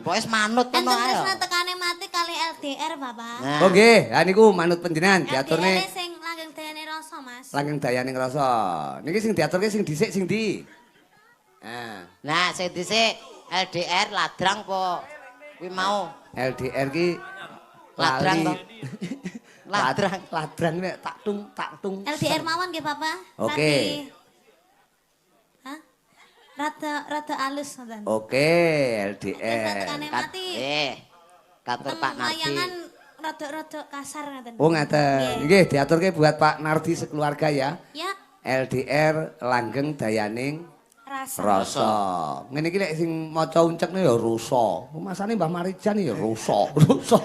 Speaker 2: Wis manut ngono
Speaker 3: Enten
Speaker 2: ae.
Speaker 3: tresno tekane mati kali LDR, Papa.
Speaker 2: Nah.
Speaker 1: Oh nggih, ha niku manut panjenengan diaturne
Speaker 3: LDR sing langgeng dayane rasa, Mas.
Speaker 1: langgeng dayaning rasa. Niki sing diaturke sing dhisik sing ndi?
Speaker 2: Nah, sing dhisik LDR ladrang po kuwi mau.
Speaker 1: LDR ki
Speaker 2: Ladrang
Speaker 1: lali.
Speaker 2: to. Ladrang.
Speaker 1: Ladrang nek tak tung.
Speaker 3: LDR mawon nggih, Papa.
Speaker 1: Oke.
Speaker 3: Rati. Hah? Rada alus ngoten.
Speaker 1: Oke,
Speaker 3: Tresno
Speaker 1: LDR.
Speaker 3: tekane mati.
Speaker 2: Katur Pak Nardi.
Speaker 3: Layangan rada kasar ngoten.
Speaker 1: Oh ngaten. Nggih diaturke buat Pak Nardi sekeluarga ya.
Speaker 3: Ya,
Speaker 1: LDR langgeng dayaning
Speaker 3: rasa.
Speaker 1: rasa. Ngene iki lek sing maca uncekne ya rusa. Masane Mbah Marijan ya rusa. Rusa.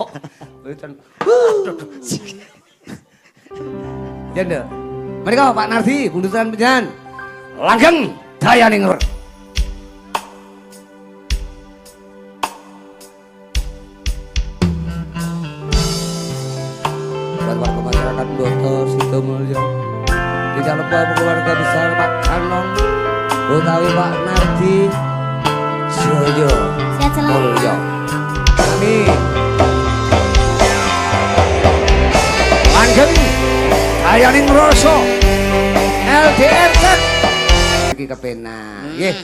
Speaker 1: Mboten. Ya nduk. Menika Pak Nardi pundutan panjenengan. Langgeng dayaning buat warga masyarakat Dokter Sidomulyo. Tidak lupa keluarga besar Pak Kanong utawi Pak Nardi Joyo
Speaker 3: Sehat selalu.
Speaker 1: Mulyo. Amin. Langgeng dayaning rasa LDR iki kepenak. Nggih,